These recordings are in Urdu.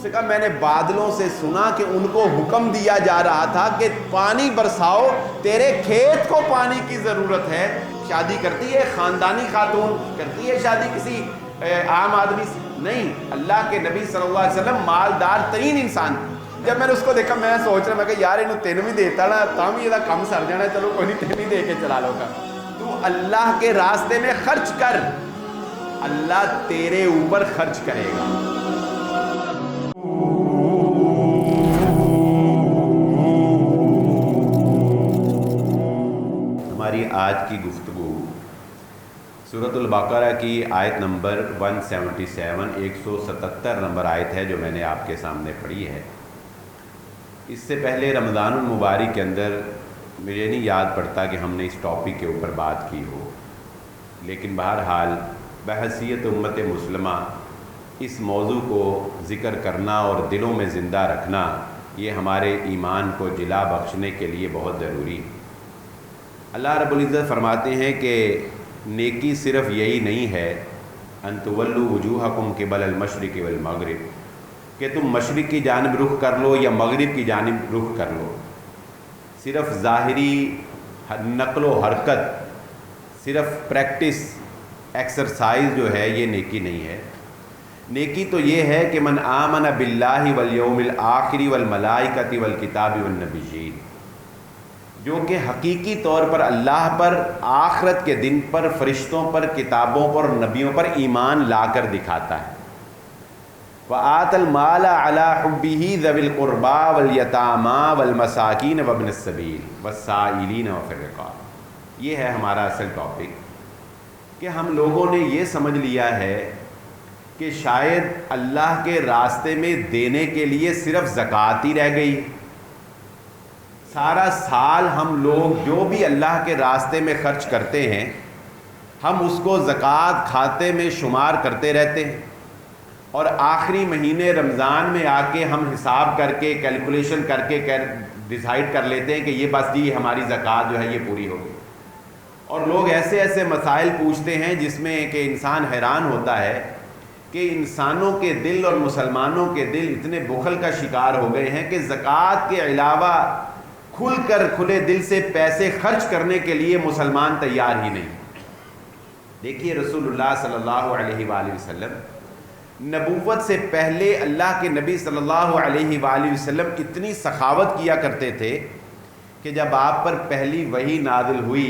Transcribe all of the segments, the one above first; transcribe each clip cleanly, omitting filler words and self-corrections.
سے کہا میں نے بادلوں سے سنا کہ ان کو حکم دیا جا رہا تھا کہ پانی برساؤ، تیرے کھیت کو پانی کی ضرورت ہے۔ شادی کرتی ہے خاندانی خاتون؟ کرتی ہے شادی کسی عام آدمی سے؟ نہیں۔ اللہ کے نبی صلی اللہ علیہ وسلم مالدار ترین انسان تھے۔ جب میں نے اس کو دیکھا میں سوچ رہا، میں کہ یار انہوں تین بھی دیتا نا تاں بھی یہ کم سر جانا، چلو کوئی نہیں تین ہی دے کے چلا لو گا۔ تو اللہ کے راستے میں خرچ کر، اللہ تیرے اوپر خرچ کرے گا۔ ہماری آج کی گفتگو سورۃ البقرہ کی آیت نمبر 177 177 نمبر آیت ہے جو میں نے آپ کے سامنے پڑھی ہے۔ اس سے پہلے رمضان المبارک کے اندر مجھے نہیں یاد پڑتا کہ ہم نے اس ٹاپک کے اوپر بات کی ہو، لیکن بہرحال بحیثیت امت مسلمہ اس موضوع کو ذکر کرنا اور دلوں میں زندہ رکھنا یہ ہمارے ایمان کو جلا بخشنے کے لیے بہت ضروری ہے۔ اللہ رب العزت فرماتے ہیں کہ نیکی صرف یہی نہیں ہے ان تولوا وجوہکم قبل المشرق والمغرب، کہ تم مشرق کی جانب رخ کر لو یا مغرب کی جانب رخ کر لو۔ صرف ظاہری نقل و حرکت، صرف پریکٹس ایکسرسائز جو ہے یہ نیکی نہیں ہے۔ نیکی تو یہ ہے کہ من آمن باللہ والیوم الآخر والملائکۃ والکتاب والنبیین، جو کہ حقیقی طور پر اللہ پر، آخرت کے دن پر، فرشتوں پر، کتابوں پر، نبیوں پر ایمان لا کر دکھاتا ہے۔ وآت المال علی حبہ ذوی القربى والیتامی والمساکین وابن السبیل والسائلین وفی الرقاب۔ یہ ہے ہمارا اصل ٹاپک، کہ ہم لوگوں نے یہ سمجھ لیا ہے کہ شاید اللہ کے راستے میں دینے کے لیے صرف زکوٰۃ ہی رہ گئی۔ سارا سال ہم لوگ جو بھی اللہ کے راستے میں خرچ کرتے ہیں ہم اس کو زکوٰۃ کھاتے میں شمار کرتے رہتے ہیں، اور آخری مہینے رمضان میں آ کے ہم حساب کر کے کیلکولیشن کر کے ڈیسائیڈ کر لیتے ہیں کہ یہ بس جی ہماری زکوٰۃ جو ہے یہ پوری ہو گئی۔ اور لوگ ایسے ایسے مسائل پوچھتے ہیں جس میں کہ انسان حیران ہوتا ہے کہ انسانوں کے دل اور مسلمانوں کے دل اتنے بخل کا شکار ہو گئے ہیں کہ زکوٰۃ کے علاوہ کھل کر کھلے دل سے پیسے خرچ کرنے کے لیے مسلمان تیار ہی نہیں۔ دیکھیے رسول اللہ صلی اللہ علیہ وآلہ وسلم نبوت سے پہلے اللہ کے نبی صلی اللہ علیہ وآلہ وسلم اتنی سخاوت کیا کرتے تھے کہ جب آپ پر پہلی وحی نازل ہوئی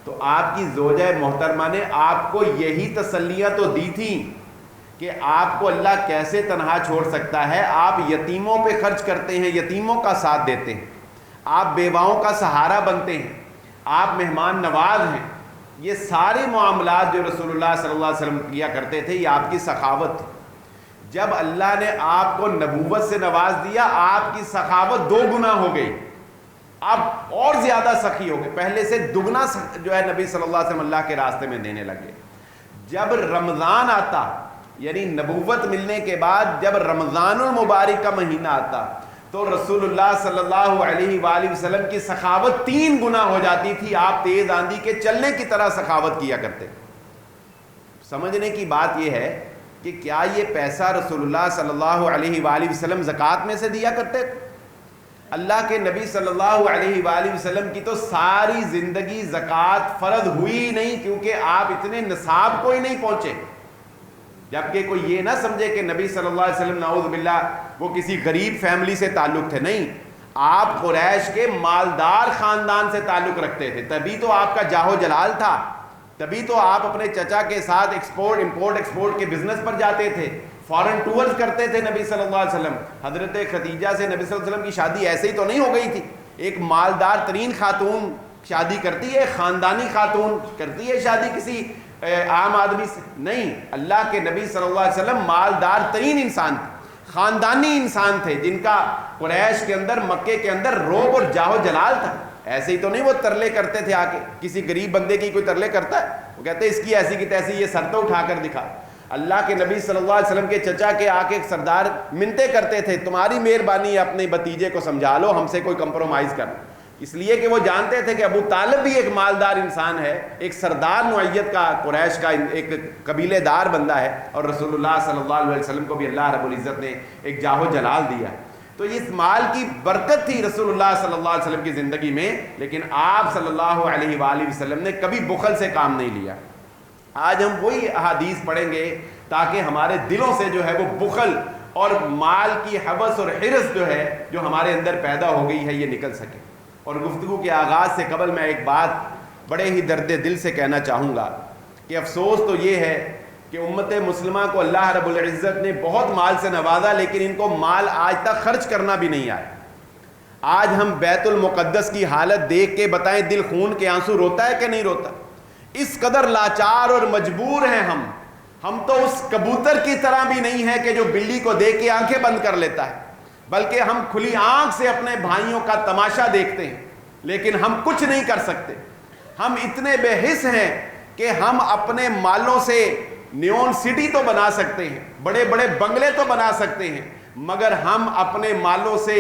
تو آپ کی زوجہ محترمہ نے آپ کو یہی تسلیاں تو دی تھیں کہ آپ کو اللہ کیسے تنہا چھوڑ سکتا ہے، آپ یتیموں پہ خرچ کرتے ہیں، یتیموں کا ساتھ دیتے ہیں، آپ بیواؤں کا سہارا بنتے ہیں، آپ مہمان نواز ہیں۔ یہ سارے معاملات جو رسول اللہ صلی اللہ علیہ وسلم کیا کرتے تھے یہ آپ کی سخاوت تھی۔ جب اللہ نے آپ کو نبوت سے نواز دیا آپ کی سخاوت 2 گنا ہو گئی، آپ اور زیادہ سخی ہو گئے، پہلے سے دگنا جو ہے نبی صلی اللہ علیہ وسلم اللہ کے راستے میں دینے لگے۔ جب رمضان آتا یعنی نبوت ملنے کے بعد جب رمضان المبارک کا مہینہ آتا تو رسول اللہ صلی اللہ علیہ وآلہ وسلم کی سخاوت 3 گنا ہو جاتی تھی۔ آپ تیز آندھی کے چلنے کی طرح سخاوت کیا کرتے۔ سمجھنے کی بات یہ ہے کہ کیا یہ پیسہ رسول اللہ صلی اللہ علیہ وآلہ وسلم زکوٰۃ میں سے دیا کرتے تھے؟ اللہ کے نبی صلی اللہ علیہ وآلہ وسلم کی تو ساری زندگی زکوٰۃ فرض ہوئی نہیں، کیونکہ آپ اتنے نصاب کو ہی نہیں پہنچے۔ جبکہ کوئی یہ نہ سمجھے کہ نبی صلی اللہ علیہ وسلم نعوذ باللہ وہ کسی غریب فیملی سے تعلق تھے، نہیں، آپ قریش کے مالدار خاندان سے تعلق رکھتے تھے، تبھی تو آپ کا جاہ و جلال تھا، تبھی تو آپ اپنے چچا کے ساتھ امپورٹ ایکسپورٹ کے بزنس پر جاتے تھے، فارن ٹورز کرتے تھے نبی صلی اللہ علیہ وسلم۔ حضرت خدیجہ سے نبی صلی اللہ علیہ وسلم کی شادی ایسے ہی تو نہیں ہو گئی تھی، ایک مالدار ترین خاتون شادی کرتی ہے، خاندانی خاتون کرتی ہے شادی کسی عام آدمی سے نہیں۔ اللہ کے نبی صلی اللہ علیہ وسلم مالدار ترین انسان تھے، خاندانی انسان تھے، جن کا قریش کے اندر مکے کے اندر روب اور جاہ و جلال تھا۔ ایسے ہی تو نہیں وہ ترلے کرتے تھے، آ کے کسی غریب بندے کی کوئی ترلے کرتا ہے؟ وہ کہتے ہیں اس کی ایسی کی تیسی، یہ سر تو اٹھا کر دکھا۔ اللہ کے نبی صلی اللہ علیہ وسلم کے چچا کے آ کے سردار منتیں کرتے تھے، تمہاری مہربانی اپنے بھتیجے کو سمجھا لو، ہم سے کوئی کمپرومائز کر۔ اس لیے کہ وہ جانتے تھے کہ ابو طالب بھی ایک مالدار انسان ہے، ایک سردار نوعیت کا، قریش کا ایک قبیلے دار بندہ ہے، اور رسول اللہ صلی اللہ علیہ وسلم کو بھی اللہ رب العزت نے ایک جاہ و جلال دیا. تو اس مال کی برکت تھی رسول اللہ صلی اللہ علیہ وسلم کی زندگی میں، لیکن آپ صلی اللہ علیہ وآلہ وسلم نے کبھی بخل سے کام نہیں لیا. آج ہم وہی احادیث پڑھیں گے تاکہ ہمارے دلوں سے جو ہے وہ بخل اور مال کی حوث اور حرص جو ہے جو ہمارے اندر پیدا ہو گئی ہے یہ نکل سکے. اور گفتگو کے آغاز سے قبل میں ایک بات بڑے ہی درد دل سے کہنا چاہوں گا کہ افسوس تو یہ ہے کہ امت مسلمہ کو اللہ رب العزت نے بہت مال سے نوازا، لیکن ان کو مال آج تک خرچ کرنا بھی نہیں آیا. آج ہم بیت المقدس کی حالت دیکھ کے بتائیں دل خون کے آنسو روتا ہے کہ نہیں روتا؟ اس قدر لاچار اور مجبور ہیں ہم تو اس کبوتر کی طرح بھی نہیں ہے کہ جو بلی کو دیکھ کے آنکھیں بند کر لیتا ہے، بلکہ ہم کھلی آنکھ سے اپنے بھائیوں کا تماشا دیکھتے ہیں، لیکن ہم کچھ نہیں کر سکتے. ہم اتنے بے حس ہیں کہ ہم اپنے مالوں سے نیون سٹی تو بنا سکتے ہیں، بڑے بڑے بنگلے تو بنا سکتے ہیں، مگر ہم اپنے مالوں سے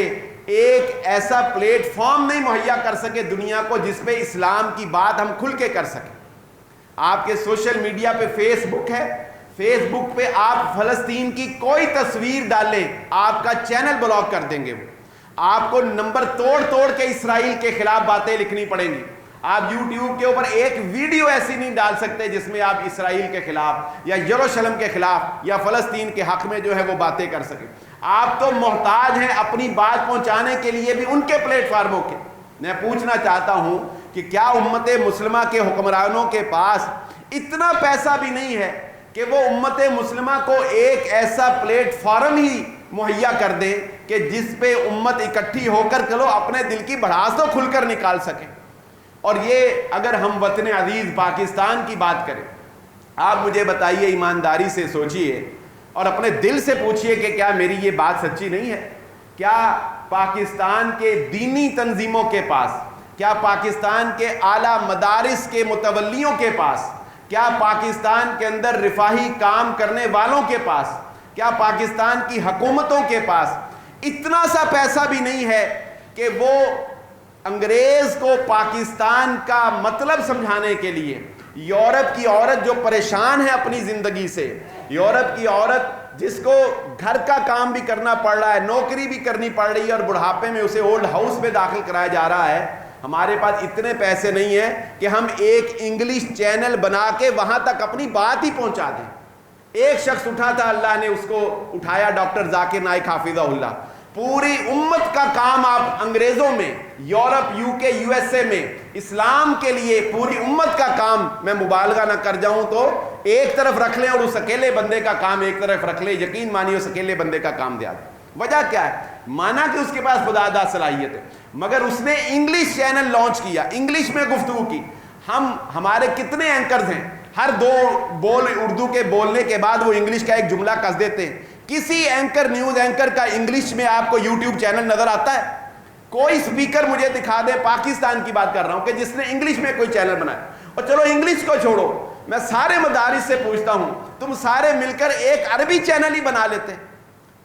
ایک ایسا پلیٹ فارم نہیں مہیا کر سکے دنیا کو جس پہ اسلام کی بات ہم کھل کے کر سکیں. آپ کے سوشل میڈیا پہ فیس بک ہے، فیس بک پہ آپ فلسطین کی کوئی تصویر ڈالیں آپ کا چینل بلاک کر دیں گے. وہ آپ کو نمبر توڑ کے اسرائیل کے خلاف باتیں لکھنی پڑیں گی. آپ یوٹیوب کے اوپر ایک ویڈیو ایسی نہیں ڈال سکتے جس میں آپ اسرائیل کے خلاف یا یروشلم کے خلاف یا فلسطین کے حق میں جو ہے وہ باتیں کر سکیں. آپ تو محتاج ہیں اپنی بات پہنچانے کے لیے بھی ان کے پلیٹ فارموں کے. میں پوچھنا چاہتا ہوں کہ کیا امت مسلمہ کے حکمرانوں کے پاس اتنا پیسہ بھی نہیں ہے کہ وہ امت مسلمہ کو ایک ایسا پلیٹ فارم ہی مہیا کر دیں کہ جس پہ امت اکٹھی ہو کر چلو اپنے دل کی بڑھاس تو کھل کر نکال سکیں. اور یہ اگر ہم وطن عزیز پاکستان کی بات کریں، آپ مجھے بتائیے، ایمانداری سے سوچئے اور اپنے دل سے پوچھئے کہ کیا میری یہ بات سچی نہیں ہے؟ کیا پاکستان کے دینی تنظیموں کے پاس، کیا پاکستان کے اعلیٰ مدارس کے متولیوں کے پاس، کیا پاکستان کے اندر رفاہی کام کرنے والوں کے پاس، کیا پاکستان کی حکومتوں کے پاس اتنا سا پیسہ بھی نہیں ہے کہ وہ انگریز کو پاکستان کا مطلب سمجھانے کے لیے، یورپ کی عورت جو پریشان ہے اپنی زندگی سے، یورپ کی عورت جس کو گھر کا کام بھی کرنا پڑ رہا ہے، نوکری بھی کرنی پڑ رہی ہے، اور بڑھاپے میں اسے اولڈ ہاؤس میں داخل کرایا جا رہا ہے، ہمارے پاس اتنے پیسے نہیں ہیں کہ ہم ایک انگلش چینل بنا کے وہاں تک اپنی بات ہی پہنچا دیں. ایک شخص اٹھا تھا، اللہ نے اس کو اٹھایا، ڈاکٹر ذاکر نائک حافظہ اللہ. پوری امت کا کام آپ انگریزوں میں، یورپ، یو کے، یو ایس اے میں اسلام کے لیے پوری امت کا کام، میں مبالغہ نہ کر جاؤں تو ایک طرف رکھ لیں اور اس اکیلے بندے کا کام ایک طرف رکھ لیں، یقین مانیے اس اکیلے بندے کا کام دیا. وجہ کیا ہے؟ مانا کہ اس کے پاس خداداد صلاحیت ہے، مگر اس نے انگلش چینل لانچ کیا، انگلش میں گفتگو کی. ہمارے کتنے اینکرز ہیں، ہر دو بول اردو کے بولنے کے بعد وہ انگلش کا ایک جملہ کس دیتے ہیں. کسی اینکر، نیوز اینکر کا انگلش میں آپ کو یوٹیوب چینل نظر آتا ہے؟ کوئی سپیکر مجھے دکھا دے، پاکستان کی بات کر رہا ہوں، کہ جس نے انگلش میں کوئی چینل بنایا. اور چلو انگلش کو چھوڑو، میں سارے مدارس سے پوچھتا ہوں، تم سارے مل کر ایک عربی چینل ہی بنا لیتے،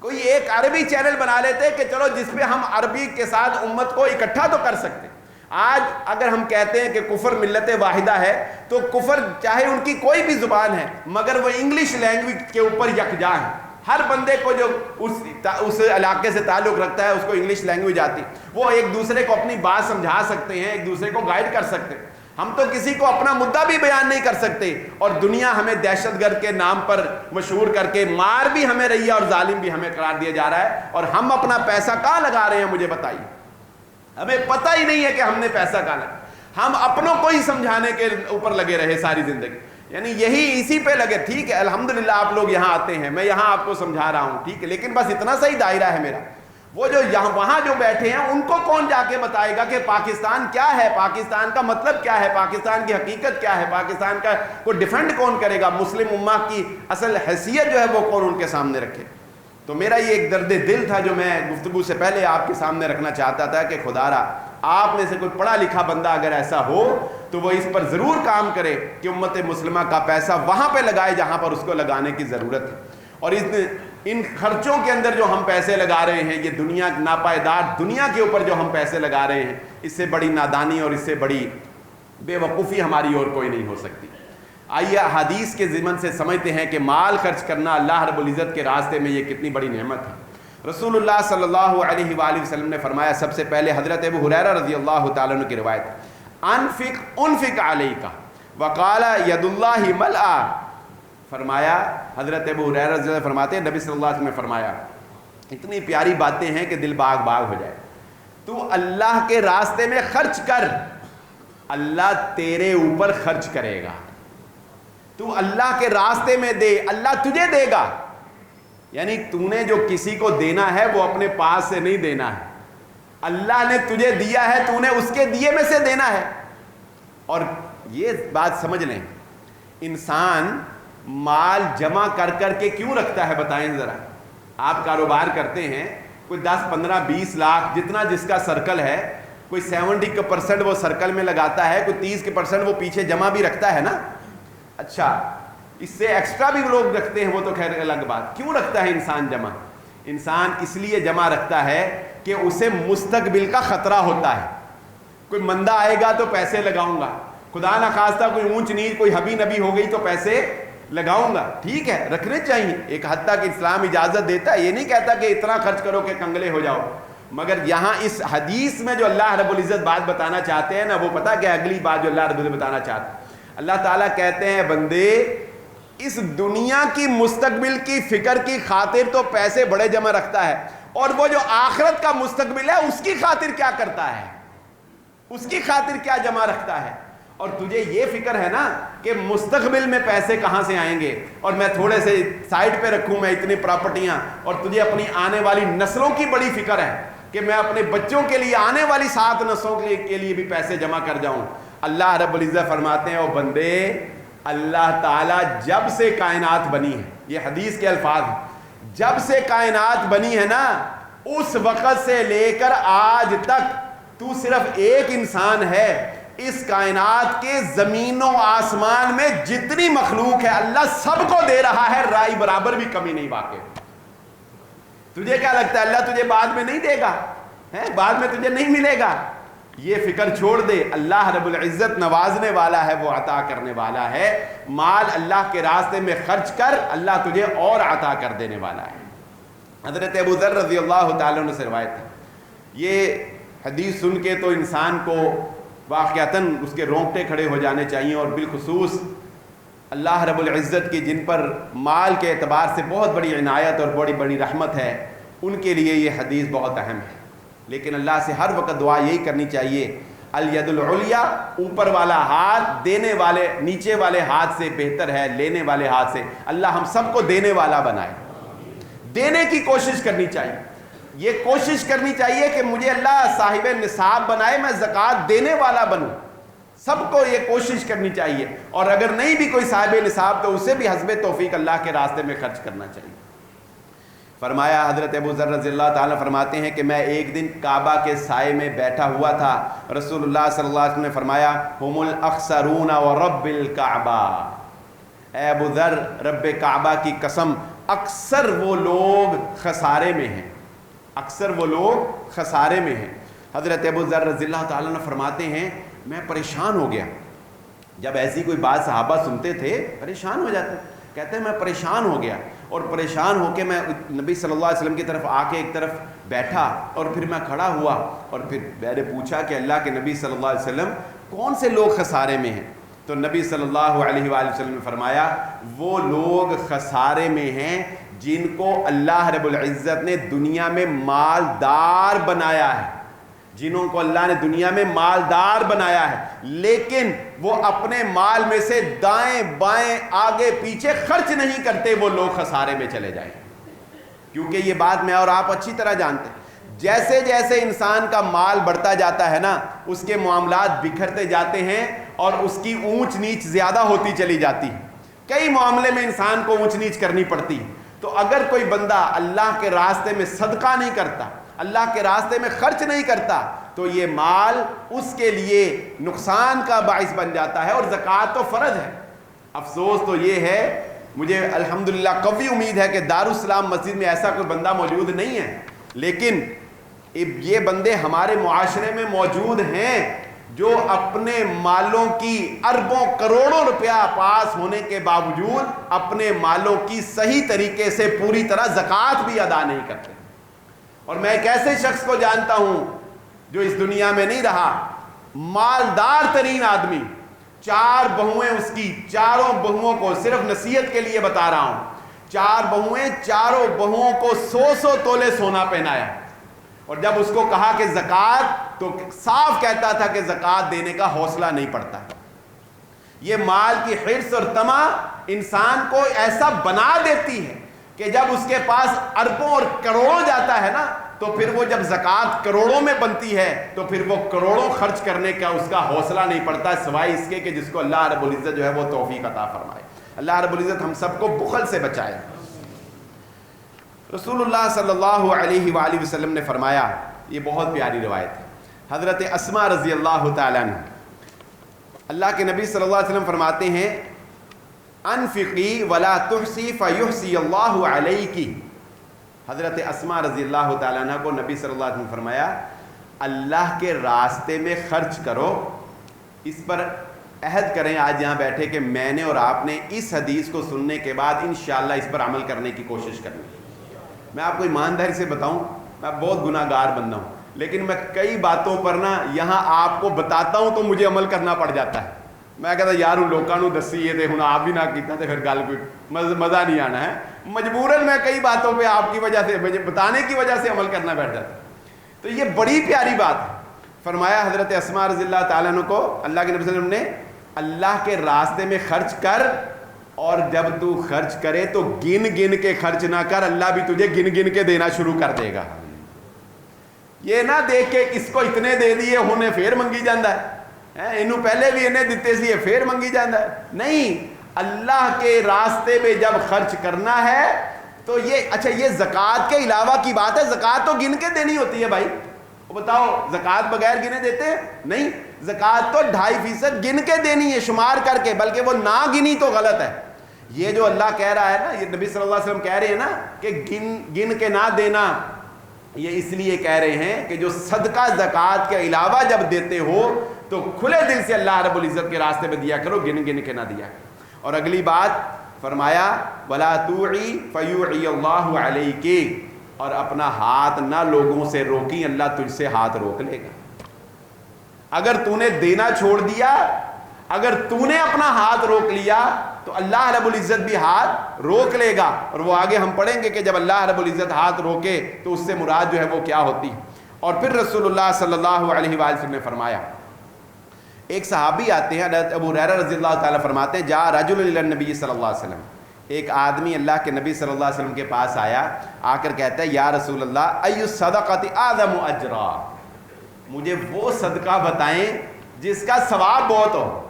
کوئی ایک عربی چینل بنا لیتے کہ چلو جس پہ ہم عربی کے ساتھ امت کو اکٹھا تو کر سکتے. آج اگر ہم کہتے ہیں کہ کفر ملت واحدہ ہے، تو کفر چاہے ان کی کوئی بھی زبان ہے مگر وہ انگلش لینگویج کے اوپر یکجا ہے. ہر بندے کو جو اس علاقے سے تعلق رکھتا ہے اس کو انگلش لینگویج آتی، وہ ایک دوسرے کو اپنی بات سمجھا سکتے ہیں، ایک دوسرے کو گائیڈ کر سکتے ہیں. ہم تو کسی کو اپنا مدعا بھی بیان نہیں کر سکتے، اور دنیا ہمیں دہشت گرد کے نام پر مشہور کر کے مار بھی ہمیں رہی ہے اور ظالم بھی ہمیں قرار دیا جا رہا ہے. اور ہم اپنا پیسہ کہاں لگا رہے ہیں مجھے بتائیے؟ ہمیں پتہ ہی نہیں ہے کہ ہم نے پیسہ کہاں لگا. ہم اپنوں کو ہی سمجھانے کے اوپر لگے رہے ساری زندگی، یعنی یہی اسی پہ لگے. ٹھیک ہے الحمدللہ آپ لوگ یہاں آتے ہیں، میں یہاں آپ کو سمجھا رہا ہوں، ٹھیک ہے، لیکن بس اتنا سا ہی دائرہ ہے میرا. وہ جو یہاں وہاں جو بیٹھے ہیں ان کو کون جا کے بتائے گا کہ پاکستان کیا ہے، پاکستان کا مطلب کیا ہے، پاکستان کی حقیقت کیا ہے، پاکستان کا کو ڈیفینڈ کون کرے گا، مسلم امہ کی اصل حیثیت جو ہے وہ کون ان کے سامنے رکھے. تو میرا یہ ایک درد دل تھا جو میں گفتگو سے پہلے آپ کے سامنے رکھنا چاہتا تھا کہ خدا را آپ میں سے کوئی پڑھا لکھا بندہ اگر ایسا ہو تو وہ اس پر ضرور کام کرے کہ امت مسلمہ کا پیسہ وہاں پہ لگائے جہاں پر اس کو لگانے کی ضرورت ہے. اور اس ان خرچوں کے اندر جو ہم پیسے لگا رہے ہیں، یہ دنیا ناپائیدار دنیا کے اوپر جو ہم پیسے لگا رہے ہیں، اس سے بڑی نادانی اور اس سے بڑی بے وقوفی ہماری اور کوئی نہیں ہو سکتی۔ آئیے حدیث کے ضمن سے سمجھتے ہیں کہ مال خرچ کرنا اللہ رب العزت کے راستے میں یہ کتنی بڑی نعمت ہے۔ رسول اللہ صلی اللہ علیہ وآلہ وسلم نے فرمایا، سب سے پہلے حضرت ابو ہریرہ رضی اللہ تعالیٰ عنہ کی روایت، انفق علیک وقال ید اللہ ملآ، فرمایا حضرت ابو ہریرہ رضی اللہ عنہ فرماتے ہیں نبی صلی اللہ علیہ وسلم نے فرمایا، اتنی پیاری باتیں ہیں کہ دل باغ باغ ہو جائے، تو اللہ کے راستے میں خرچ کر، اللہ تیرے اوپر خرچ کرے گا، تو اللہ کے راستے میں دے، اللہ تجھے دے گا۔ یعنی تو نے جو کسی کو دینا ہے وہ اپنے پاس سے نہیں دینا ہے، اللہ نے تجھے دیا ہے، تو نے اس کے دیے میں سے دینا ہے۔ اور یہ بات سمجھ لیں، انسان مال جمع کر کر کے کیوں رکھتا ہے بتائیں ذرا؟ آپ کاروبار کرتے ہیں، کوئی 10 15 20 لاکھ جتنا جس کا سرکل ہے، کوئی 70% وہ سرکل میں لگاتا ہے، کوئی 30% وہ پیچھے جمع بھی رکھتا ہے نا۔ اچھا، اس سے ایکسٹرا بھی لوگ رکھتے ہیں، وہ تو خیر الگ بات۔ کیوں رکھتا ہے انسان جمع؟ انسان اس لیے جمع رکھتا ہے کہ اسے مستقبل کا خطرہ ہوتا ہے، کوئی مندہ آئے گا تو پیسے لگاؤں گا، خدا نخواستہ کوئی اونچ نیچ کوئی حبی نبی ہو گئی تو پیسے لگاؤں گا۔ ٹھیک ہے، رکھنے چاہیے، ایک حد تک اسلام اجازت دیتا ہے، یہ نہیں کہتا کہ اتنا خرچ کرو کہ کنگلے ہو جاؤ، مگر یہاں اس حدیث میں جو اللہ رب العزت بات بتانا چاہتے ہیں نا، وہ پتہ کہ اگلی بات جو اللہ رب العزت بتانا چاہتے ہیں، اللہ تعالیٰ کہتے ہیں بندے اس دنیا کی مستقبل کی فکر کی خاطر تو پیسے بڑے جمع رکھتا ہے، اور وہ جو آخرت کا مستقبل ہے اس کی خاطر کیا کرتا ہے، اس کی خاطر کیا جمع رکھتا ہے۔ اور تجھے یہ فکر ہے نا کہ مستقبل میں پیسے کہاں سے آئیں گے، اور میں تھوڑے سے سائڈ پہ رکھوں میں اتنی پراپرٹیاں، اور تجھے اپنی آنے والی نسلوں کی بڑی فکر ہے کہ میں اپنے بچوں کے لیے آنے والی 7 نسلوں کے لیے بھی پیسے جمع کر جاؤں۔ اللہ رب العزت فرماتے ہیں، او بندے، اللہ تعالیٰ جب سے کائنات بنی ہے، یہ حدیث کے الفاظ ہیں، جب سے کائنات بنی ہے نا، اس وقت سے لے کر آج تک تو صرف ایک انسان ہے، اس کائنات کے زمین و آسمان میں جتنی مخلوق ہے اللہ سب کو دے رہا ہے، رائی برابر بھی کمی نہیں واقع۔ تجھے کیا لگتا ہے اللہ تجھے بعد میں نہیں دے گا؟ بعد میں تجھے نہیں ملے گا؟ یہ فکر چھوڑ دے، اللہ رب العزت نوازنے والا ہے، وہ عطا کرنے والا ہے۔ مال اللہ کے راستے میں خرچ کر، اللہ تجھے اور عطا کر دینے والا ہے۔ حضرت ابو ذر رضی اللہ تعالیٰ عنہ سے روایت ہے، یہ حدیث سن کے تو انسان کو واقعتاً اس کے رونگٹے کھڑے ہو جانے چاہیے، اور بالخصوص اللہ رب العزت کی جن پر مال کے اعتبار سے بہت بڑی عنایت اور بڑی بڑی رحمت ہے، ان کے لیے یہ حدیث بہت اہم ہے۔ لیکن اللہ سے ہر وقت دعا یہی کرنی چاہیے، الید العلیٰ، اوپر والا ہاتھ دینے والے نیچے والے ہاتھ سے بہتر ہے لینے والے ہاتھ سے۔ اللہ ہم سب کو دینے والا بنائے، دینے کی کوشش کرنی چاہیے، یہ کوشش کرنی چاہیے کہ مجھے اللہ صاحب نصاب بنائے، میں زکوٰۃ دینے والا بنوں، سب کو یہ کوشش کرنی چاہیے، اور اگر نہیں بھی کوئی صاحب نصاب تو اسے بھی حسب توفیق اللہ کے راستے میں خرچ کرنا چاہیے۔ فرمایا حضرت ابو ذر رضی اللہ تعالیٰ فرماتے ہیں کہ میں ایک دن کعبہ کے سائے میں بیٹھا ہوا تھا، رسول اللہ صلی اللہ علیہ وسلم نے فرمایا، ہم الاخسرون ورب الکعبہ، اے ابو ذر رب کعبہ کی قسم، اکثر وہ لوگ خسارے میں ہیں، اکثر وہ لوگ خسارے میں ہیں۔ حضرت ابو ذر رضی اللہ تعالیٰ نے فرماتے ہیں میں پریشان ہو گیا، جب ایسی کوئی بات صحابہ سنتے تھے پریشان ہو جاتے، کہتے ہیں میں پریشان ہو گیا، اور پریشان ہو کے میں نبی صلی اللہ علیہ وسلم کی طرف آ کے ایک طرف بیٹھا، اور پھر میں کھڑا ہوا، اور پھر میں نے پوچھا کہ اللہ کے نبی صلی اللہ علیہ وسلم کون سے لوگ خسارے میں ہیں؟ تو نبی صلی اللہ علیہ وآلہ وسلم نے فرمایا وہ لوگ خسارے میں ہیں جن کو اللہ رب العزت نے دنیا میں مالدار بنایا ہے، جنہوں کو اللہ نے دنیا میں مالدار بنایا ہے، لیکن وہ اپنے مال میں سے دائیں بائیں آگے پیچھے خرچ نہیں کرتے، وہ لوگ خسارے میں چلے جائیں۔ کیونکہ یہ بات میں اور آپ اچھی طرح جانتے ہیں، جیسے جیسے انسان کا مال بڑھتا جاتا ہے نا، اس کے معاملات بکھرتے جاتے ہیں اور اس کی اونچ نیچ زیادہ ہوتی چلی جاتی ہے، کئی معاملے میں انسان کو اونچ نیچ کرنی پڑتی ہے۔ تو اگر کوئی بندہ اللہ کے راستے میں صدقہ نہیں کرتا، اللہ کے راستے میں خرچ نہیں کرتا، تو یہ مال اس کے لیے نقصان کا باعث بن جاتا ہے، اور زکوٰۃ تو فرض ہے۔ افسوس تو یہ ہے مجھے الحمدللہ قوی امید ہے کہ دارالسلام مسجد میں ایسا کوئی بندہ موجود نہیں ہے، لیکن یہ بندے ہمارے معاشرے میں موجود ہیں جو اپنے مالوں کی اربوں کروڑوں روپیہ پاس ہونے کے باوجود اپنے مالوں کی صحیح طریقے سے پوری طرح زکوٰۃ بھی ادا نہیں کرتے۔ اور میں ایک ایسے شخص کو جانتا ہوں جو اس دنیا میں نہیں رہا، مالدار ترین آدمی، 4 بہویں اس کی، چاروں بہوؤں کو، صرف نصیحت کے لیے بتا رہا ہوں، 4 بہویں، چاروں بہوؤں کو 100 تولے سونا پہنایا، اور جب اس کو کہا کہ زکوٰۃ، تو صاف کہتا تھا کہ زکوٰۃ دینے کا حوصلہ نہیں پڑتا۔ یہ مال کی حرص اور طمع انسان کو ایسا بنا دیتی ہے کہ جب اس کے پاس اربوں اور کروڑوں جاتا ہے نا، تو پھر وہ جب زکوٰۃ کروڑوں میں بنتی ہے تو پھر وہ کروڑوں خرچ کرنے کا اس کا حوصلہ نہیں پڑتا، سوائے اس کے کہ جس کو اللہ رب العزت جو ہے وہ توفیق عطا فرمائے۔ اللہ رب العزت ہم سب کو بخل سے بچائے۔ رسول اللہ صلی اللہ علیہ وآلہ وسلم نے فرمایا، یہ بہت پیاری روایت ہے، حضرت اسماء رضی اللہ تعالیٰ عنہ، اللہ کے نبی صلی اللہ علیہ وسلم فرماتے ہیں، انفقی ولا تحسی فیحسی اللہ علیکی۔ حضرت اسماء رضی اللہ تعالیٰ عنہ کو نبی صلی اللہ علیہ وسلم فرمایا، اللہ کے راستے میں خرچ کرو۔ اس پر عہد کریں آج یہاں بیٹھے کہ میں نے اور آپ نے اس حدیث کو سننے کے بعد انشاءاللہ اس پر عمل کرنے کی کوشش کرنی۔ میں آپ کو ایمانداری سے بتاؤں، میں بہت گناہ گار بندہ ہوں، لیکن میں کئی باتوں پر نا یہاں آپ کو بتاتا ہوں تو مجھے عمل کرنا پڑ جاتا ہے۔ میں کہتا یار ان لوگوں نو دسی یہ تے ہن آپ بھی نہ کیتا تے پھر گل کوئی مزہ نہیں آنا ہے، مجبوراً میں کئی باتوں پہ آپ کی وجہ سے، مجھے بتانے کی وجہ سے عمل کرنا بیٹھ جاتا ہے۔ تو یہ بڑی پیاری بات ہے۔ فرمایا حضرت اسماء رضی اللہ تعالیٰ عنہ کو اللہ کے نبی صلی اللہ علیہ وسلم نے، اللہ کے راستے میں خرچ کر، اور جب تو خرچ کرے تو گن گن کے خرچ نہ کر، اللہ بھی تجھے گن گن کے دینا شروع کر دے گا۔ یہ نہ دیکھ کے کس کو اتنے دے دیے انہیں پھر منگی جاندہ ہے، انہوں پہلے بھی انہیں دیتے سی پھر منگی جاندہ ہے، نہیں، اللہ کے راستے میں جب خرچ کرنا ہے تو یہ اچھا، یہ زکوٰۃ کے علاوہ کی بات ہے، زکوٰۃ تو گن کے دینی ہوتی ہے بھائی، بتاؤ زکوٰۃ بغیر گنے دیتے ہیں؟ نہیں، زکوٰۃ تو 2.5% گن کے دینی ہے، شمار کر کے، بلکہ وہ نہ گنی تو غلط ہے۔ یہ جو اللہ کہہ رہا ہے نا، یہ نبی صلی اللہ علیہ وسلم کہہ رہے ہیں نا کہ گن کے نہ دینا، یہ اس لیے کہہ رہے ہیں کہ جو صدقہ زکوٰۃ کے علاوہ جب دیتے ہو تو کھلے دل سے اللہ رب العزت کے راستے میں دیا کرو، گن گن کے نہ دیا کرو۔ اور اگلی بات فرمایا، وَلَا تُوعِي فَيُوعِي اللَّهُ عَلَيْكِ، اور اپنا ہاتھ نہ لوگوں سے روکی، اللہ تجھ سے ہاتھ روک لے گا۔ اگر تو نے دینا چھوڑ دیا، اگر تو نے اپنا ہاتھ روک لیا تو اللہ رب العزت بھی ہاتھ روک لے گا۔ اور وہ آگے ہم پڑھیں گے کہ جب اللہ رب العزت ہاتھ روکے تو اس سے مراد جو ہے وہ کیا ہوتی۔ اور پھر رسول اللہ صلی اللہ علیہ وآلہ وسلم نے فرمایا، ایک صحابی آتے ہیں، حضرت ابو ہریرہ رضی اللہ تعالیٰ فرماتے ہیں، جاء رجل الی النبی صلی اللہ علیہ وسلم، ایک آدمی اللہ کے نبی صلی اللہ علیہ وسلم کے پاس آیا، آ کر کہتا ہے، یا رسول اللہ، ای الصدقۃ اعظم اجرا، مجھے وہ صدقہ بتائیں جس کا ثواب بہت ہو،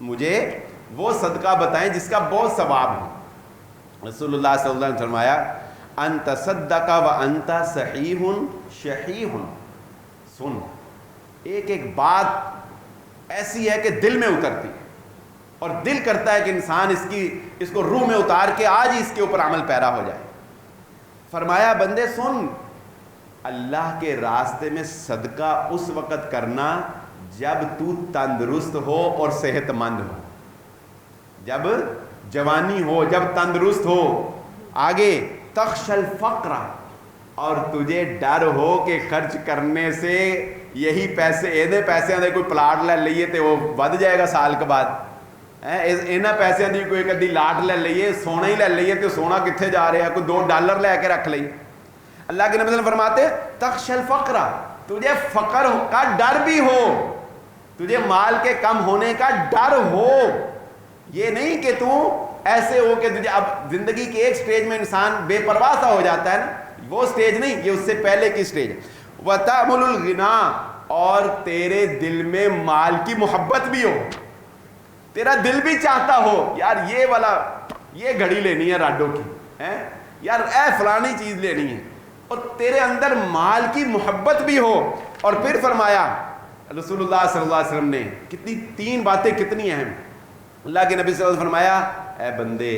مجھے وہ صدقہ بتائیں جس کا بہت ثواب ہو۔ رسول اللہ صلی اللہ علیہ وسلم فرمایا، ان تصدق وانت صحیح شحیح، سن، ایک ایک بات ایسی ہے کہ دل میں اترتی ہے، اور دل کرتا ہے کہ انسان اس کو روح میں اتار کے آج ہی اس کے اوپر عمل پیرا ہو جائے۔ فرمایا، بندے سن، اللہ کے راستے میں صدقہ اس وقت کرنا جب تو تندرست ہو اور صحت مند ہو، جب جوانی ہو، جب تندرست ہو۔ آگے، تخشى الفقر، اور تجھے ڈر ہو کہ خرچ کرنے سے یہی پیسے، ایدے پیسے دے کوئی پلاٹ لے لئیے تے وہ ود جائے گا سال کے بعد، اینا پیسے دی کوئی کدی لاٹ لے لئیے، سونا ہی لے لئیے تے سونا کتھے جا رہے ہیں، کوئی $2 لے کے رکھ لئیے۔ اللہ کے نبی صلی اللہ علیہ وسلم فرماتے، تخشى الفقر، تجھے فقر کا ڈر بھی ہو، تجھے مال کے کم ہونے کا ڈر ہو، یہ نہیں کہ تو ایسے ہو کہ تجھے، اب زندگی کے ایک سٹیج میں انسان بے پرواہ سا ہو جاتا ہے نا، وہ سٹیج نہیں، یہ اس سے پہلے کی سٹیج ہے۔ وَتَأْمُلُ الْغِنَا، اور تیرے دل میں مال کی محبت بھی ہو، تیرا دل بھی چاہتا ہو یار یہ والا، یہ گھڑی لینی ہے راڈو کی، یار اے فلانی چیز لینی ہے، اور تیرے اندر مال کی محبت بھی ہو۔ اور پھر فرمایا رسول اللہ صلی اللہ علیہ وسلم نے، کتنی 3 باتیں کتنی اہم، اللہ کے نبی صلی اللہ علیہ وسلم فرمایا، اے بندے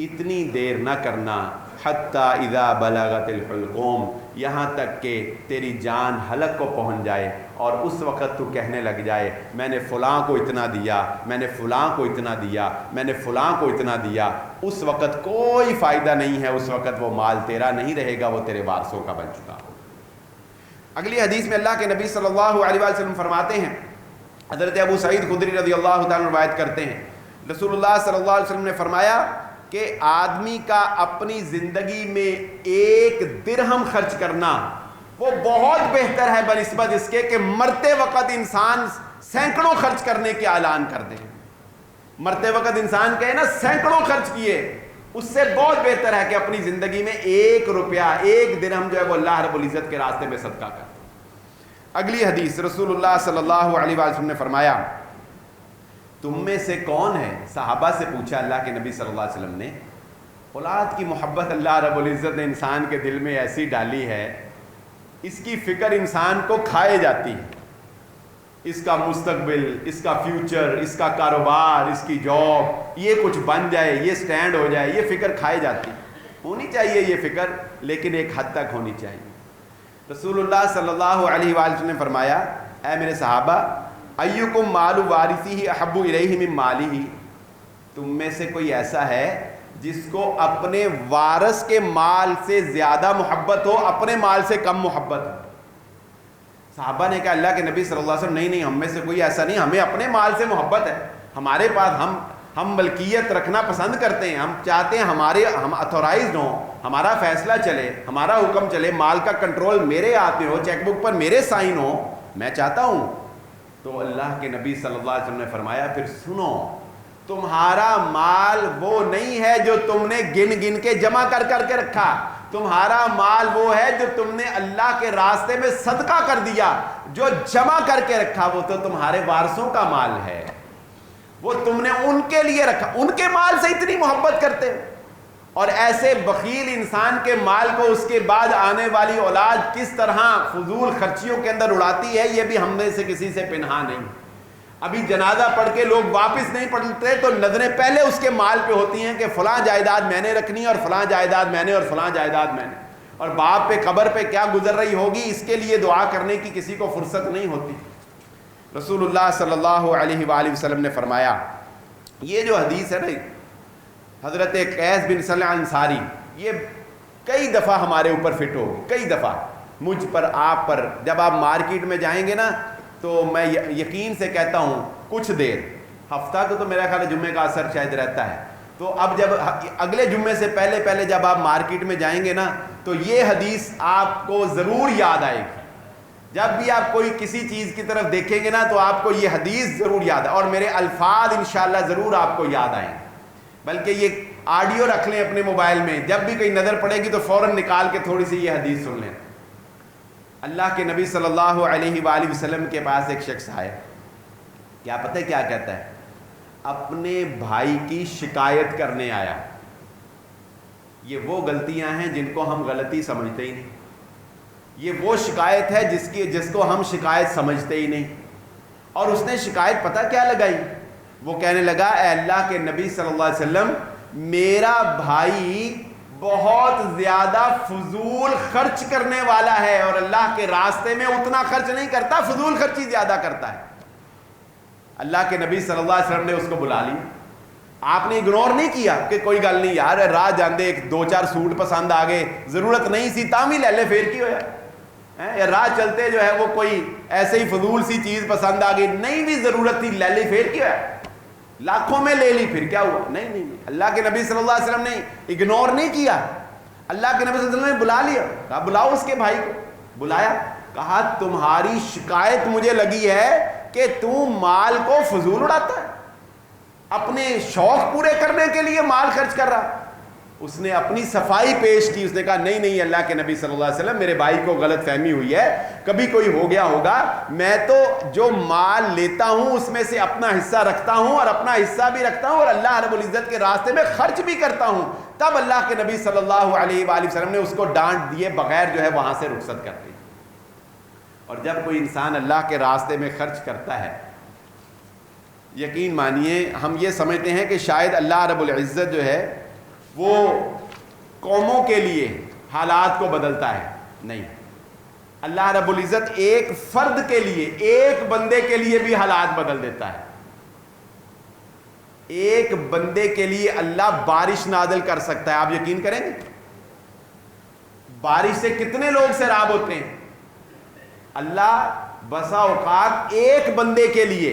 اتنی دیر نہ کرنا حتیٰ اذا بلغت الحلقوم، یہاں تک کہ تیری جان حلق کو پہنچ جائے اور اس وقت تو کہنے لگ جائے میں نے فلاں کو اتنا دیا، میں نے فلاں کو اتنا دیا، میں نے فلاں کو اتنا دیا، اس وقت کوئی فائدہ نہیں ہے، اس وقت وہ مال تیرا نہیں رہے گا، وہ تیرے وارثوں کا بن چکا ہو۔ اگلی حدیث میں اللہ کے نبی صلی اللہ علیہ وسلم فرماتے ہیں، حضرت ابو سعید خدری رضی اللہ تعالیٰ روایت کرتے ہیں، رسول اللہ صلی اللہ علیہ وسلم نے فرمایا کہ آدمی کا اپنی زندگی میں 1 درہم خرچ کرنا وہ بہت بہتر ہے بنسبت اس کے کہ مرتے وقت انسان سینکڑوں خرچ کرنے کے اعلان کر دے۔ مرتے وقت انسان کہے نا سینکڑوں خرچ کیے، اس سے بہت بہتر ہے کہ اپنی زندگی میں 1 روپیہ 1 درہم جو ہے وہ اللہ رب العزت کے راستے میں صدقہ کر۔ اگلی حدیث رسول اللہ صلی اللہ علیہ وسلم نے فرمایا، تم میں سے کون ہے، صحابہ سے پوچھا اللہ کے نبی صلی اللہ علیہ وسلم نے، اولاد کی محبت اللہ رب العزت نے انسان کے دل میں ایسی ڈالی ہے، اس کی فکر انسان کو کھائے جاتی ہے، اس کا مستقبل، اس کا فیوچر، اس کا کاروبار، اس کی جاب، یہ کچھ بن جائے، یہ سٹینڈ ہو جائے، یہ فکر کھائے جاتی ہے۔ ہونی چاہیے یہ فکر، لیکن ایک حد تک ہونی چاہیے۔ رسول اللہ صلی اللہ علیہ وسلم نے فرمایا، اے میرے صحابہ، ایکم مال وارثہ احب الیہ من مالہ، تم میں سے کوئی ایسا ہے جس کو اپنے وارث کے مال سے زیادہ محبت ہو، اپنے مال سے کم محبت ہو؟ صحابہ نے کہا اللہ کے نبی صلی اللہ علیہ وسلم نہیں ہم میں سے کوئی ایسا نہیں، ہمیں اپنے مال سے محبت ہے، ہمارے پاس ہم ملکیت رکھنا پسند کرتے ہیں، ہم چاہتے ہیں ہم اتھورائزڈ ہوں، ہمارا فیصلہ چلے، ہمارا حکم چلے، مال کا کنٹرول میرے ہاتھ میں ہو، چیک بک پر میرے سائن ہو، میں چاہتا ہوں۔ تو اللہ کے نبی صلی اللہ علیہ وسلم نے فرمایا پھر سنو، تمہارا مال وہ نہیں ہے جو تم نے گن گن کے جمع کر کے رکھا، تمہارا مال وہ ہے جو تم نے اللہ کے راستے میں صدقہ کر دیا، جو جمع کر کے رکھا وہ تو تمہارے وارثوں کا مال ہے، وہ تم نے ان کے لیے رکھا، ان کے مال سے اتنی محبت کرتے ہو۔ اور ایسے بخیل انسان کے مال کو اس کے بعد آنے والی اولاد کس طرح فضول خرچیوں کے اندر اڑاتی ہے، یہ بھی ہم میں سے کسی سے پنہا نہیں۔ ابھی جنازہ پڑھ کے لوگ واپس نہیں پڑھتے تو نظریں پہلے اس کے مال پہ ہوتی ہیں کہ فلاں جائیداد میں نے رکھنی اور فلاں جائیداد میں نے اور فلاں جائیداد میں نے، اور باپ پہ قبر پہ کیا گزر رہی ہوگی اس کے لیے دعا کرنے کی کسی کو فرصت نہیں ہوتی۔ رسول اللہ صلی اللہ علیہ وآلہ وسلم نے فرمایا، یہ جو حدیث ہے نا حضرت قیس بن صالح انصاری، یہ کئی دفعہ ہمارے اوپر فٹ ہوگی، کئی دفعہ مجھ پر، آپ پر۔ جب آپ مارکیٹ میں جائیں گے نا تو میں یقین سے کہتا ہوں کچھ دیر، ہفتہ کو تو میرا خیال ہے جمعے کا اثر شاید رہتا ہے، تو اب جب اگلے جمعے سے پہلے جب آپ مارکیٹ میں جائیں گے نا تو یہ حدیث آپ کو ضرور یاد آئے گی۔ جب بھی آپ کوئی کسی چیز کی طرف دیکھیں گے نا تو آپ کو یہ حدیث ضرور یاد ہے، اور میرے الفاظ انشاءاللہ ضرور آپ کو یاد آئیں گے۔ بلکہ یہ آڈیو رکھ لیں اپنے موبائل میں، جب بھی کوئی نظر پڑے گی تو فوراً نکال کے تھوڑی سی یہ حدیث سن لیں۔ اللہ کے نبی صلی اللہ علیہ وآلہ وسلم کے پاس ایک شخص آئے، کیا پتہ ہے کیا کہتا ہے؟ اپنے بھائی کی شکایت کرنے آیا۔ یہ وہ غلطیاں ہیں جن کو ہم غلطی سمجھتے ہی نہیں، یہ وہ شکایت ہے جس کو ہم شکایت سمجھتے ہی نہیں۔ اور اس نے شکایت پتہ کیا لگائی؟ وہ کہنے لگا اے اللہ کے نبی صلی اللہ علیہ وسلم، میرا بھائی بہت زیادہ فضول خرچ کرنے والا ہے اور اللہ کے راستے میں اتنا خرچ نہیں کرتا، فضول خرچی زیادہ کرتا ہے۔ اللہ کے نبی صلی اللہ علیہ وسلم نے اس کو بلا لیا، آپ نے اگنور نہیں کیا کہ کوئی گل نہیں یار، راہ جاندے ایک 2-4 سوٹ پسند آ گئے، ضرورت نہیں سی تاں بھی لے لے، پھر کی ہویا، یا راہ چلتے جو ہے وہ کوئی ایسے ہی فضول سی چیز پسند آ گئی، نہیں بھی ضرورت تھی لے لی، پھر کی ہویا، لاکھوں میں لے لی پھر کیا ہوا؟ نہیں، اللہ کے نبی صلی اللہ علیہ وسلم نے اگنور نہیں کیا، اللہ کے نبی صلی اللہ علیہ وسلم نے بلا لیا، کہا بلاؤ اس کے بھائی کو، بلایا، کہا تمہاری شکایت مجھے لگی ہے کہ تم مال کو فضول اڑاتا ہے، اپنے شوق پورے کرنے کے لیے مال خرچ کر رہا۔ اس نے اپنی صفائی پیش کی، اس نے کہا نہیں اللہ کے نبی صلی اللہ علیہ وسلم، میرے بھائی کو غلط فہمی ہوئی ہے، کبھی کوئی ہو گیا ہوگا، میں تو جو مال لیتا ہوں اس میں سے اپنا حصہ رکھتا ہوں اور اپنا حصہ بھی رکھتا ہوں اور اللہ رب العزت کے راستے میں خرچ بھی کرتا ہوں۔ تب اللہ کے نبی صلی اللہ علیہ وآلہ وسلم نے اس کو ڈانٹ دیے بغیر جو ہے وہاں سے رخصت کر دی۔ اور جب کوئی انسان اللہ کے راستے میں خرچ کرتا ہے، یقین مانیے ہم یہ سمجھتے ہیں کہ شاید اللہ رب العزت جو ہے وہ قوموں کے لیے حالات کو بدلتا ہے، نہیں، اللہ رب العزت ایک فرد کے لیے، ایک بندے کے لیے بھی حالات بدل دیتا ہے۔ ایک بندے کے لیے اللہ بارش نازل کر سکتا ہے، آپ یقین کریں گے؟ بارش سے کتنے لوگ سیراب ہوتے ہیں؟ اللہ بسا اوقات ایک بندے کے لیے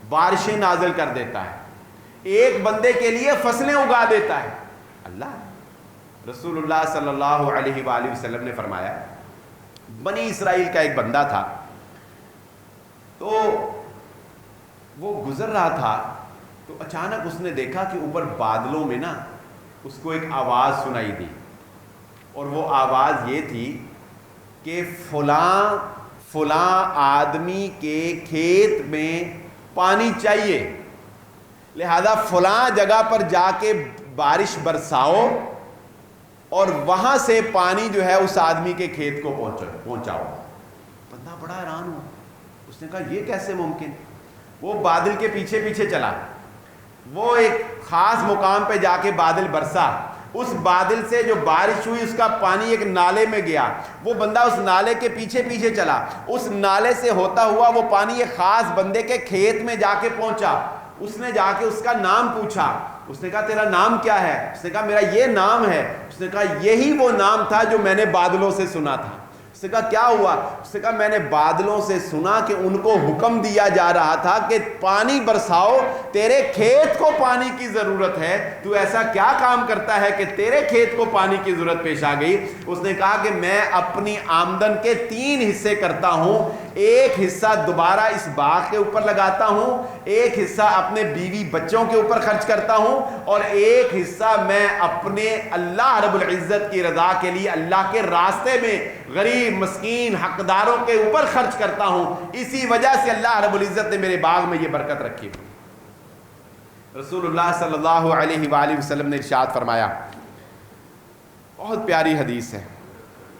بارشیں نازل کر دیتا ہے، ایک بندے کے لیے فصلیں اگا دیتا ہے اللہ۔ رسول اللہ صلی اللہ علیہ وآلہ وسلم نے فرمایا، بنی اسرائیل کا ایک بندہ تھا، تو وہ گزر رہا تھا، تو اچانک اس نے دیکھا کہ اوپر بادلوں میں نا اس کو ایک آواز سنائی دی، اور وہ آواز یہ تھی کہ فلاں فلاں آدمی کے کھیت میں پانی چاہیے، لہذا فلاں جگہ پر جا کے بارش برساؤ اور وہاں سے پانی جو ہے اس آدمی کے کھیت کو پہنچاؤ۔ بندہ بڑا حیران ہوا، اس نے کہا یہ کیسے ممکن؟ وہ بادل کے پیچھے پیچھے چلا، وہ ایک خاص مقام پہ جا کے بادل برسا، اس بادل سے جو بارش ہوئی اس کا پانی ایک نالے میں گیا، وہ بندہ اس نالے کے پیچھے پیچھے چلا، اس نالے سے ہوتا ہوا وہ پانی ایک خاص بندے کے کھیت میں جا کے پہنچا۔ اس نے جا کے اس کا نام پوچھا، اس نے کہا تیرا نام کیا ہے؟ اس نے کہا میرا یہ نام ہے۔ اس نے کہا یہی وہ نام تھا جو میں نے بادلوں سے سنا تھا۔ اس نے کہا کیا ہوا؟ اس نے کہا میں نے بادلوں سے سنا کہ ان کو حکم دیا جا رہا تھا کہ پانی برساؤ، تیرے کھیت کو پانی کی ضرورت ہے، تو ایسا کیا کام کرتا ہے کہ تیرے کھیت کو پانی کی ضرورت پیش آ گئی؟ اس نے کہا کہ میں اپنی آمدن کے 3 حصے کرتا ہوں، ایک حصہ دوبارہ اس باغ کے اوپر لگاتا ہوں، ایک حصہ اپنے بیوی بچوں کے اوپر خرچ کرتا ہوں، اور ایک حصہ میں اپنے اللہ رب العزت کی رضا کے لیے اللہ کے راستے میں غریب مسکین حقداروں کے اوپر خرچ کرتا ہوں۔ اسی وجہ سے اللہ رب العزت نے میرے باغ میں یہ برکت رکھی۔ رسول اللہ صلی اللہ علیہ وآلہ وسلم نے ارشاد فرمایا، بہت پیاری حدیث ہے،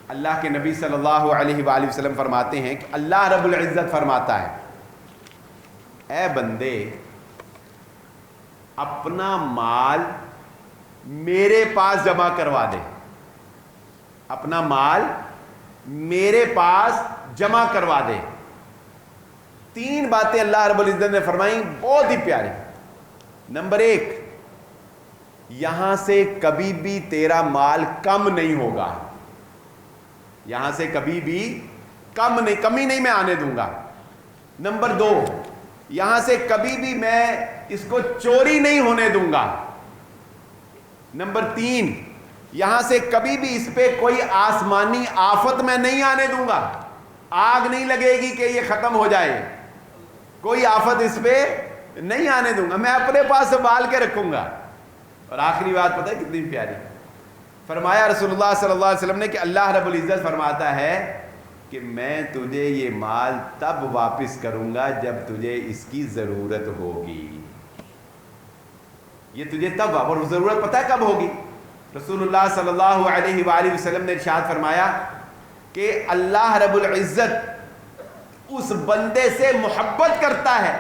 اللہ کے نبی صلی اللہ علیہ وآلہ وسلم فرماتے ہیں کہ اللہ رب العزت فرماتا ہے، اے بندے اپنا مال میرے پاس جمع کروا دے، اپنا مال میرے پاس جمع کروا دے۔ 3 باتیں اللہ رب العزت نے فرمائی، بہت ہی پیاری۔ نمبر 1، یہاں سے کبھی بھی تیرا مال کم نہیں ہوگا، یہاں سے کبھی بھی کمی نہیں میں آنے دوں گا۔ نمبر 2، یہاں سے کبھی بھی میں اس کو چوری نہیں ہونے دوں گا۔ نمبر 3، یہاں سے کبھی بھی اس پہ کوئی آسمانی آفت میں نہیں آنے دوں گا، آگ نہیں لگے گی کہ یہ ختم ہو جائے، کوئی آفت اس پہ نہیں آنے دوں گا، میں اپنے پاس سنبھال کے رکھوں گا۔ اور آخری بات پتہ ہے کتنی پیاری، فرمایا رسول اللہ صلی اللہ علیہ وسلم نے کہ اللہ رب العزت فرماتا ہے کہ میں تجھے یہ مال تب واپس کروں گا جب تجھے اس کی ضرورت ہوگی، یہ تجھے تب، اور ضرورت پتہ ہے کب ہوگی؟ رسول اللہ صلی اللہ علیہ وآلہ وسلم نے ارشاد فرمایا کہ اللہ رب العزت اس بندے سے محبت کرتا ہے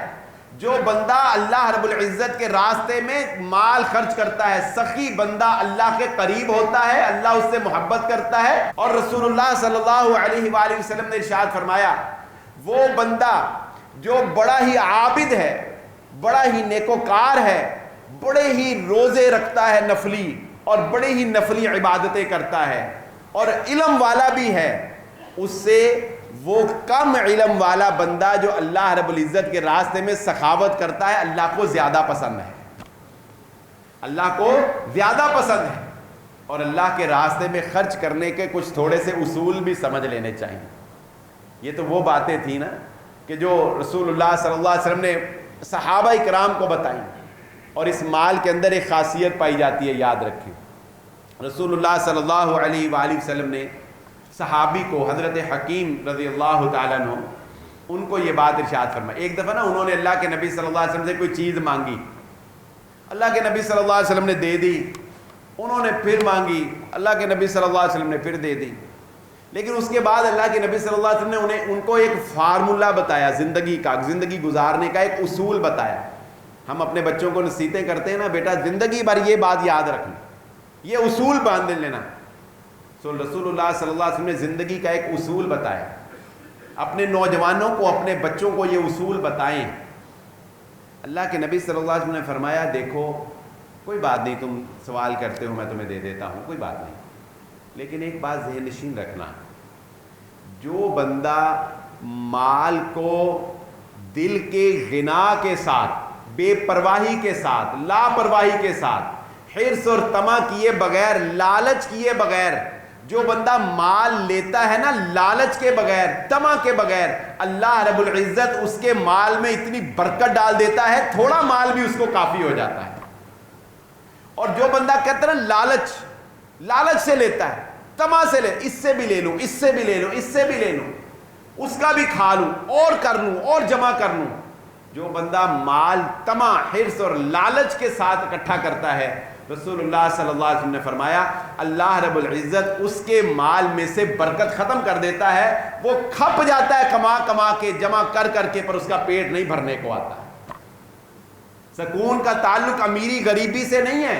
جو بندہ اللہ رب العزت کے راستے میں مال خرچ کرتا ہے، سخی بندہ اللہ کے قریب ہوتا ہے، اللہ اس سے محبت کرتا ہے۔ اور رسول اللہ صلی اللہ علیہ وآلہ وسلم نے ارشاد فرمایا، وہ بندہ جو بڑا ہی عابد ہے، بڑا ہی نیکوکار ہے، بڑے ہی روزے رکھتا ہے نفلی، اور بڑے ہی نفلی عبادتیں کرتا ہے، اور علم والا بھی ہے، اس سے وہ کم علم والا بندہ جو اللہ رب العزت کے راستے میں سخاوت کرتا ہے اللہ کو زیادہ پسند ہے، اللہ کو زیادہ پسند ہے۔ اور اللہ کے راستے میں خرچ کرنے کے کچھ تھوڑے سے اصول بھی سمجھ لینے چاہیے۔ یہ تو وہ باتیں تھیں نا کہ جو رسول اللہ صلی اللہ علیہ وسلم نے صحابہ کرام کو بتائیں، اور اس مال کے اندر ایک خاصیت پائی جاتی ہے، یاد رکھیں۔ رسول اللہ صلی اللہ علیہ وآلہ وسلم نے صحابی کو حضرت حکیم رضی اللہ تعالیٰ عنہ ان کو یہ بات ارشاد فرمائی۔ ایک دفعہ نا انہوں نے اللہ کے نبی صلی اللہ علیہ وسلم سے کوئی چیز مانگی، اللہ کے نبی صلی اللہ علیہ وسلم نے دے دی، انہوں نے پھر مانگی، اللہ کے نبی صلی اللہ علیہ وسلم نے پھر دے دی، لیکن اس کے بعد اللہ کے نبی صلی اللہ علیہ وسلم نے ان کو ایک فارمولہ بتایا، زندگی گزارنے کا ایک اصول بتایا۔ ہم اپنے بچوں کو نصیحتیں کرتے ہیں نا، بیٹا زندگی بھر یہ بات یاد رکھنا یہ اصول باندھ لینا. رسول اللہ صلی اللہ علیہ وسلم نے زندگی کا ایک اصول بتایا. اپنے نوجوانوں کو، اپنے بچوں کو یہ اصول بتائیں. اللہ کے نبی صلی اللہ علیہ وسلم نے فرمایا دیکھو کوئی بات نہیں، تم سوال کرتے ہو میں تمہیں دے دیتا ہوں، کوئی بات نہیں، لیکن ایک بات ذہن نشین رکھنا، جو بندہ مال کو دل کے غنا کے ساتھ، بے پرواہی کے ساتھ، لاپرواہی کے ساتھ، حرص اور طمع کیے بغیر، لالچ کیے بغیر جو بندہ مال لیتا ہے نا، لالچ کے بغیر، طمع کے بغیر، اللہ رب العزت اس کے مال میں اتنی برکت ڈال دیتا ہے، تھوڑا مال بھی اس کو کافی ہو جاتا ہے. اور جو بندہ کہتا ہے نا لالچ سے لیتا ہے، طمع سے لے، اس سے بھی لے لوں، اس سے بھی لے لوں، اس سے بھی لے لوں، اس کا بھی کھا لوں اور کر لوں اور جمع کر لوں. جو بندہ مال طمع، حرص اور لالچ کے ساتھ اکٹھا کرتا ہے، رسول اللہ صلی اللہ علیہ وسلم نے فرمایا اللہ رب العزت اس کے مال میں سے برکت ختم کر دیتا ہے. وہ کھپ جاتا ہے کما کما کے، جمع کر کر کے، پر اس کا پیٹ نہیں بھرنے کو آتا ہے. سکون کا تعلق امیری غریبی سے نہیں ہے،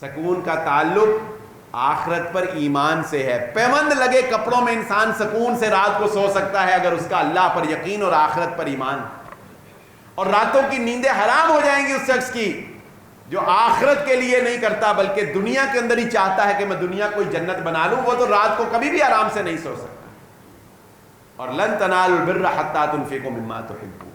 سکون کا تعلق آخرت پر ایمان سے ہے. پیوند لگے کپڑوں میں انسان سکون سے رات کو سو سکتا ہے اگر اس کا اللہ پر یقین اور آخرت پر ایمان. اور راتوں کی نیندیں حرام ہو جائیں گی اس شخص کی جو آخرت کے لیے نہیں کرتا بلکہ دنیا کے اندر ہی چاہتا ہے کہ میں دنیا کو جنت بنا لوں. وہ تو رات کو کبھی بھی آرام سے نہیں سو سکتا. اور لن تنالوا البر حتى تنفقوا مما تحبون،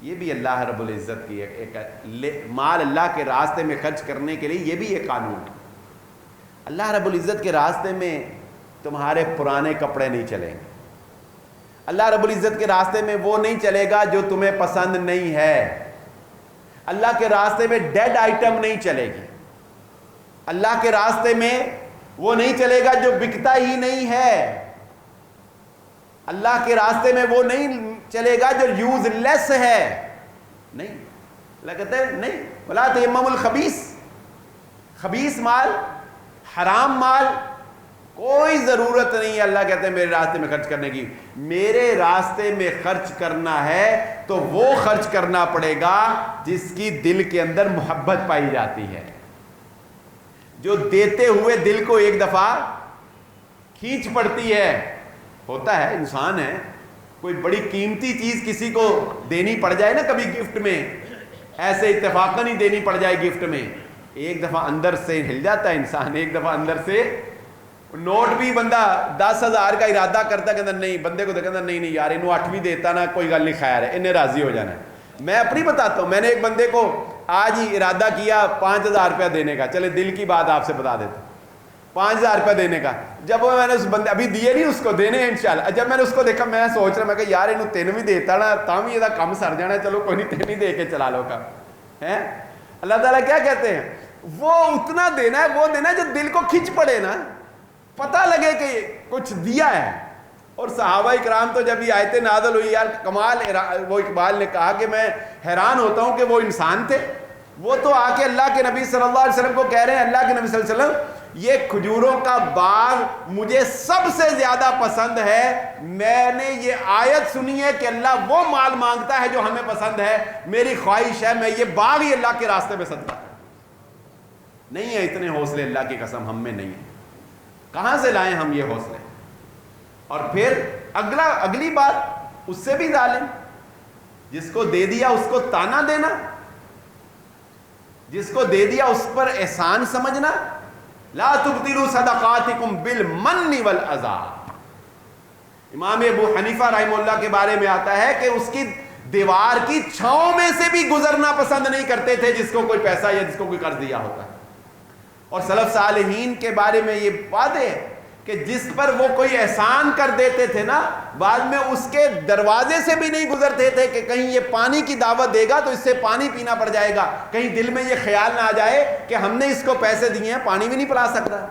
یہ بھی اللہ رب العزت کی ایک مال اللہ کے راستے میں خرچ کرنے کے لیے یہ بھی ایک قانون ہے. اللہ رب العزت کے راستے میں تمہارے پرانے کپڑے نہیں چلیں گے. اللہ رب العزت کے راستے میں وہ نہیں چلے گا جو تمہیں پسند نہیں ہے. اللہ کے راستے میں ڈیڈ آئٹم نہیں چلے گی. اللہ کے راستے میں وہ نہیں چلے گا جو بکتا ہی نہیں ہے. اللہ کے راستے میں وہ نہیں چلے گا جو یوز لیس ہے. نہیں، اللہ کہتے ہیں نہیں، ولا تیمموا الخبیث، خبیث مال، حرام مال کوئی ضرورت نہیں ہے. اللہ کہتے ہیں میرے راستے میں خرچ کرنے کی. میرے راستے میں خرچ کرنا ہے تو وہ خرچ کرنا پڑے گا جس کی دل کے اندر محبت پائی جاتی ہے، جو دیتے ہوئے دل کو ایک دفعہ کھینچ پڑتی ہے. ہوتا ہے انسان ہے، کوئی بڑی قیمتی چیز کسی کو دینی پڑ جائے نا کبھی گفٹ میں، ایسے اتفاقاً ہی دینی پڑ جائے گفٹ میں، ایک دفعہ اندر سے ہل جاتا ہے انسان. ایک دفعہ اندر سے نوٹ بھی بندہ 10,000 کا ارادہ کرتا کہ نہیں، بندے کو دیکھتا نہیں یار انہوں 8ویں دیتا نا، کوئی گل نہیں، خیر ہے انہیں راضی ہو جانا ہے. میں اپنی بتاتا ہوں، میں نے ایک بندے کو آج ہی ارادہ کیا 5,000 روپیہ دینے کا. چلے دل کی بات آپ سے بتا دیتا ہوں، 5,000 روپیہ دینے کا. جب میں نے اس بندے ابھی دیے نہیں، اس کو دینے ہیں انشاءاللہ. جب میں نے اس کو دیکھا میں سوچ رہا، میں کہ یار انہوں 3 بھی دیتا نا تاں بھی یہ کم سر جانا ہے، چلو کوئی نہیں 3 دے کے چلا لو کا ہے. اللہ تعالیٰ کیا کہتے ہیں، وہ اتنا دینا ہے، وہ دینا ہے جو دل کو کھنچ پڑے نا، پتہ لگے کہ کچھ دیا ہے. اور صحابہ اکرام تو جب یہ آیتیں نازل ہوئی یار کمال، وہ اقبال نے کہا کہ میں حیران ہوتا ہوں کہ وہ انسان تھے، وہ تو آ کے اللہ کے نبی صلی اللہ علیہ وسلم کو کہہ رہے ہیں، اللہ کے نبی صلی اللہ علیہ وسلم یہ کھجوروں کا باغ مجھے سب سے زیادہ پسند ہے. میں نے یہ آیت سنی ہے کہ اللہ وہ مال مانگتا ہے جو ہمیں پسند ہے، میری خواہش ہے میں یہ باغ ہی اللہ کے راستے میں صدقہ. نہیں ہے اتنے حوصلے اللہ کی قسم ہم میں نہیں ہے. کہاں سے لائیں ہم یہ حوصلے؟ اور پھر اگلی بات اس سے بھی ظالم، جس کو دے دیا اس کو تانا دینا، جس کو دے دیا اس پر احسان سمجھنا. لا تبطلوا صدقاتکم بالمن والاذى. امام ابو حنیفہ رحمہ اللہ کے بارے میں آتا ہے کہ اس کی دیوار کی چھاؤں میں سے بھی گزرنا پسند نہیں کرتے تھے جس کو کوئی پیسہ یا جس کو کوئی قرض دیا ہوتا ہے. اور سلف صالحین کے بارے میں یہ بات ہے کہ جس پر وہ کوئی احسان کر دیتے تھے نا، بعد میں اس کے دروازے سے بھی نہیں گزرتے تھے کہ کہیں یہ پانی کی دعوت دے گا تو اس سے پانی پینا پڑ جائے گا، کہیں دل میں یہ خیال نہ آ جائے کہ ہم نے اس کو پیسے دیے ہیں پانی بھی نہیں پلا سکتا.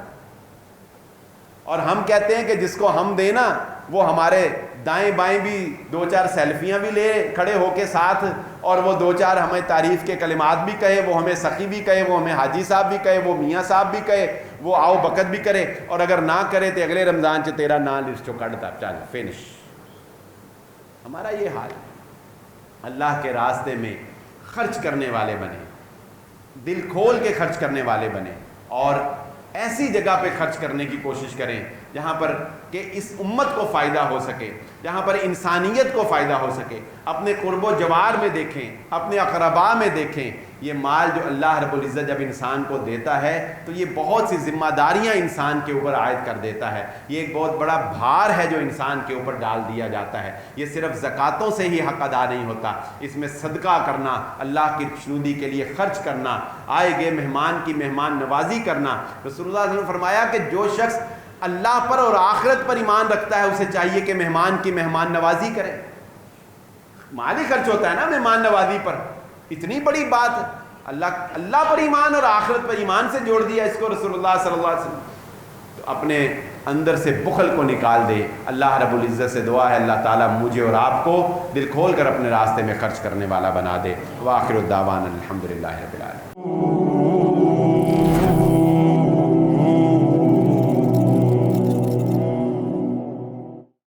اور ہم کہتے ہیں کہ جس کو ہم دینا وہ ہمارے دائیں بائیں بھی 2-4 سیلفیاں بھی لے کھڑے ہو کے ساتھ، اور وہ 2-4 ہمیں تعریف کے کلمات بھی کہے، وہ ہمیں سخی بھی کہے، وہ ہمیں حاجی صاحب بھی کہے، وہ میاں صاحب بھی کہے، وہ آؤ بکت بھی کرے، اور اگر نہ کرے تو اگلے رمضان سے تیرا نا لسٹ کٹتا چل فنش. ہمارا یہ حال ہے. اللہ کے راستے میں خرچ کرنے والے بنے. دل کھول کے خرچ کرنے والے بنیں اور ایسی جگہ پہ خرچ کرنے کی کوشش کریں جہاں پر کہ اس امت کو فائدہ ہو سکے، جہاں پر انسانیت کو فائدہ ہو سکے۔ اپنے قرب و جوار میں دیکھیں، اپنے اقرباء میں دیکھیں، یہ مال جو اللہ رب العزت جب انسان کو دیتا ہے تو یہ بہت سی ذمہ داریاں انسان کے اوپر عائد کر دیتا ہے، یہ ایک بہت بڑا بھار ہے جو انسان کے اوپر ڈال دیا جاتا ہے۔ یہ صرف زکوٰۃوں سے ہی حق ادا نہیں ہوتا، اس میں صدقہ کرنا، اللہ کی خوشنودی کے لیے خرچ کرنا، آئے گئے مہمان کی مہمان نوازی کرنا۔ رسول اللہ صلی اللہ علیہ وسلم نے فرمایا کہ جو شخص اللہ پر اور آخرت پر ایمان رکھتا ہے اسے چاہیے کہ مہمان کی مہمان نوازی کرے۔ مالی خرچ ہوتا ہے نا مہمان نوازی پر، اتنی بڑی بات ہے۔ اللہ پر ایمان اور آخرت پر ایمان سے جوڑ دیا اس کو رسول اللہ صلی اللہ علیہ وسلم۔ تو اپنے اندر سے بخل کو نکال دے۔ اللہ رب العزت سے دعا ہے اللہ تعالیٰ مجھے اور آپ کو دل کھول کر اپنے راستے میں خرچ کرنے والا بنا دے۔ وآخر الدعوانا الحمدللہ رب العالمین۔